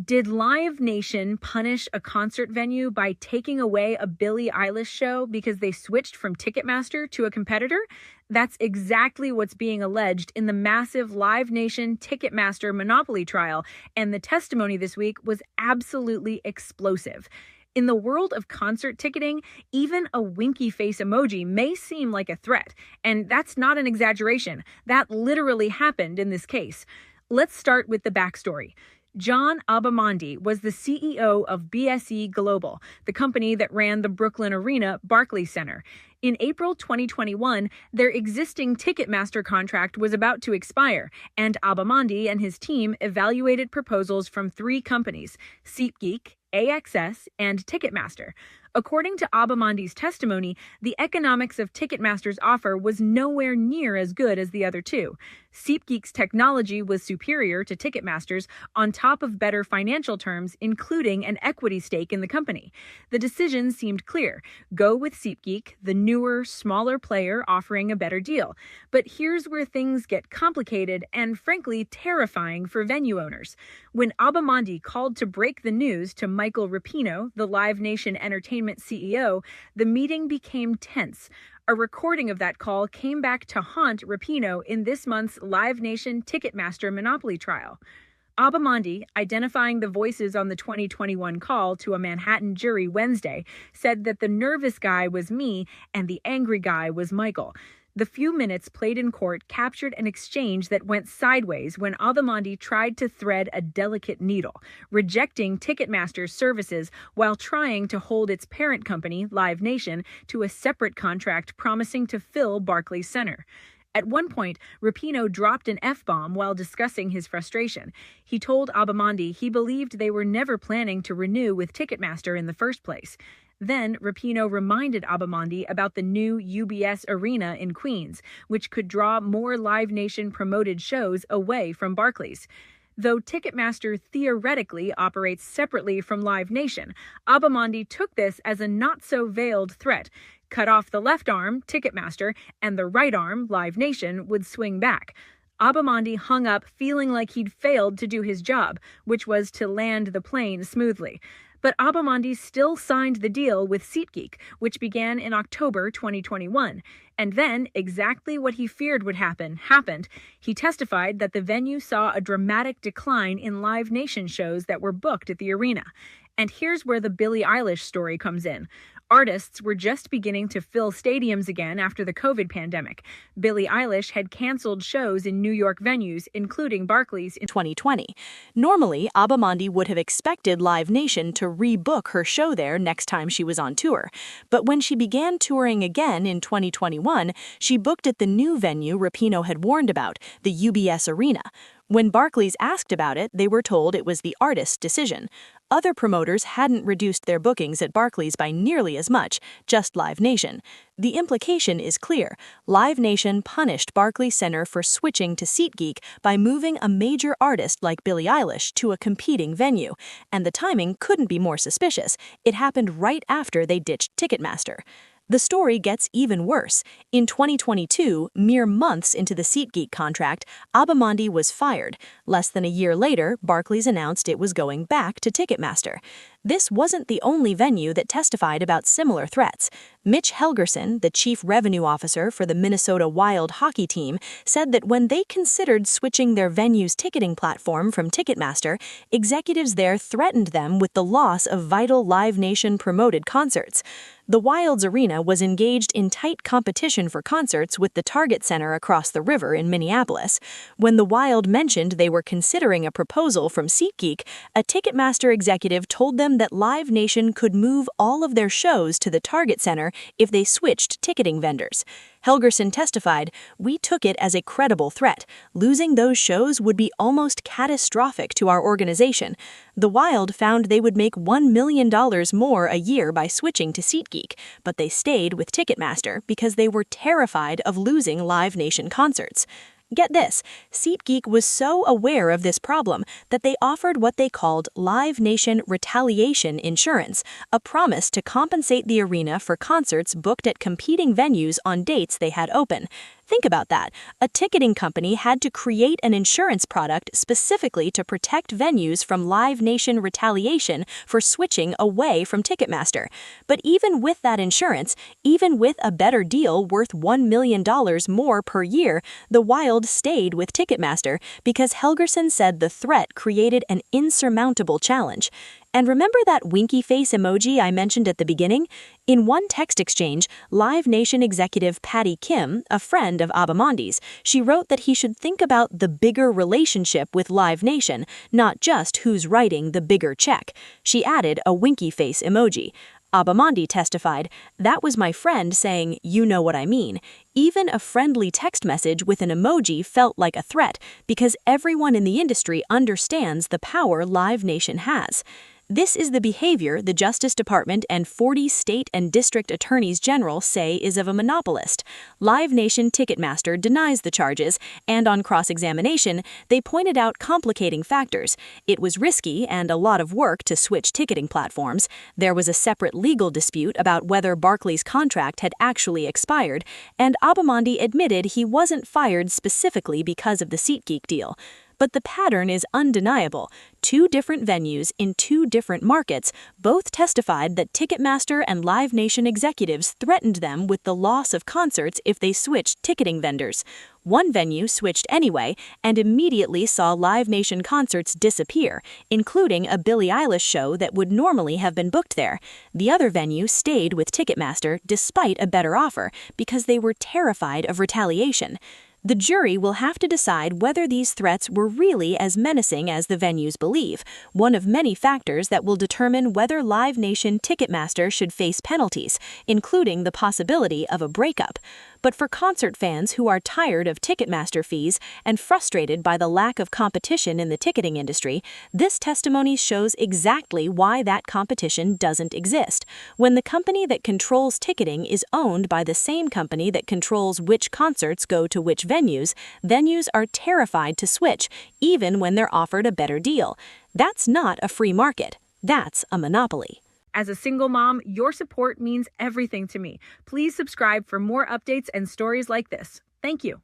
Did Live Nation punish a concert venue by taking away a Billie Eilish show because they switched from Ticketmaster to a competitor? That's exactly what's being alleged in the massive Live Nation Ticketmaster monopoly trial, and the testimony this week was absolutely explosive. In the world of concert ticketing, even a winky face emoji may seem like a threat, and that's not an exaggeration. That literally happened in this case. Let's start with the backstory. John Abamonde was the CEO of BSE Global, the company that ran the Brooklyn Arena Barclays Center. In April 2021, their existing Ticketmaster contract was about to expire, and Abamonde and his team evaluated proposals from three companies: SeatGeek, AXS, and Ticketmaster. According to Abamonde's testimony, the economics of Ticketmaster's offer was nowhere near as good as the other two. SeatGeek's technology was superior to Ticketmaster's, on top of better financial terms, including an equity stake in the company. The decision seemed clear: go with SeatGeek, the newer, smaller player offering a better deal. But here's where things get complicated and, frankly, terrifying for venue owners. When Abamonde called to break the news to Michael Rapino, the Live Nation Entertainment CEO, the meeting became tense. A recording of that call came back to haunt Rapino in this month's Live Nation Ticketmaster monopoly trial. Abamonde, identifying the voices on the 2021 call to a Manhattan jury Wednesday, said that the nervous guy was me and the angry guy was Michael. The few minutes played in court captured an exchange that went sideways when Abamonde tried to thread a delicate needle, rejecting Ticketmaster's services while trying to hold its parent company, Live Nation, to a separate contract promising to fill Barclays Center. At one point, Rapino dropped an F-bomb while discussing his frustration. He told Abamonde he believed they were never planning to renew with Ticketmaster in the first place. Then, Rapino reminded Abamonde about the new UBS Arena in Queens, which could draw more Live Nation-promoted shows away from Barclays. Though Ticketmaster theoretically operates separately from Live Nation, Abamonde took this as a not-so-veiled threat. Cut off the left arm, Ticketmaster, and the right arm, Live Nation, would swing back. Abamonde hung up feeling like he'd failed to do his job, which was to land the plane smoothly. But Abamonde still signed the deal with SeatGeek, which began in October 2021. And then, exactly what he feared would happen, happened. He testified that the venue saw a dramatic decline in Live Nation shows that were booked at the arena. And here's where the Billie Eilish story comes in. Artists were just beginning to fill stadiums again after the COVID pandemic. Billie Eilish had canceled shows in New York venues, including Barclays, in 2020. Normally, Abamonde would have expected Live Nation to rebook her show there next time she was on tour. But when she began touring again in 2021, she booked at the new venue Rapino had warned about, the UBS Arena. When Barclays asked about it, they were told it was the artist's decision. Other promoters hadn't reduced their bookings at Barclays by nearly as much, just Live Nation. The implication is clear. Live Nation punished Barclays Center for switching to SeatGeek by moving a major artist like Billie Eilish to a competing venue. And the timing couldn't be more suspicious. It happened right after they ditched Ticketmaster. The story gets even worse. In 2022, mere months into the SeatGeek contract, Abamonde was fired. Less than a year later, Barclays announced it was going back to Ticketmaster. This wasn't the only venue that testified about similar threats. Mitch Helgerson, the chief revenue officer for the Minnesota Wild hockey team, said that when they considered switching their venue's ticketing platform from Ticketmaster, executives there threatened them with the loss of vital Live Nation-promoted concerts. The Wild's arena was engaged in tight competition for concerts with the Target Center across the river in Minneapolis. When the Wild mentioned they were considering a proposal from SeatGeek, a Ticketmaster executive told them that Live Nation could move all of their shows to the Target Center if they switched ticketing vendors. Helgerson testified, "We took it as a credible threat. Losing those shows would be almost catastrophic to our organization. The Wild found they would make $1 million more a year by switching to SeatGeek, but they stayed with Ticketmaster because they were terrified of losing Live Nation concerts." Get this, SeatGeek was so aware of this problem that they offered what they called Live Nation Retaliation insurance, a promise to compensate the arena for concerts booked at competing venues on dates they had open. Think about that. A ticketing company had to create an insurance product specifically to protect venues from Live Nation retaliation for switching away from Ticketmaster. But even with that insurance, even with a better deal worth $1 million more per year, the Wild stayed with Ticketmaster because Helgerson said the threat created an insurmountable challenge. And remember that winky face emoji I mentioned at the beginning? In one text exchange, Live Nation executive Patty Kim, a friend of Abamondi's, she wrote that he should think about the bigger relationship with Live Nation, not just who's writing the bigger check. She added a winky face emoji. Abamondi testified, "That was my friend saying, 'You know what I mean.' Even a friendly text message with an emoji felt like a threat because everyone in the industry understands the power Live Nation has." This is the behavior the Justice Department and 40 state and district attorneys general say is of a monopolist. Live Nation Ticketmaster denies the charges, and on cross-examination, they pointed out complicating factors. It was risky and a lot of work to switch ticketing platforms. There was a separate legal dispute about whether Barclays' contract had actually expired, and Abamondi admitted he wasn't fired specifically because of the SeatGeek deal. But the pattern is undeniable. Two different venues in two different markets both testified that Ticketmaster and Live Nation executives threatened them with the loss of concerts if they switched ticketing vendors. One venue switched anyway and immediately saw Live Nation concerts disappear, including a Billie Eilish show that would normally have been booked there. The other venue stayed with Ticketmaster despite a better offer because they were terrified of retaliation. The jury will have to decide whether these threats were really as menacing as the venues believe, one of many factors that will determine whether Live Nation Ticketmaster should face penalties, including the possibility of a breakup. But for concert fans who are tired of Ticketmaster fees and frustrated by the lack of competition in the ticketing industry, this testimony shows exactly why that competition doesn't exist. When the company that controls ticketing is owned by the same company that controls which concerts go to which venues are terrified to switch, even when they're offered a better deal. That's not a free market. That's a monopoly. As a single mom, your support means everything to me. Please subscribe for more updates and stories like this. Thank you.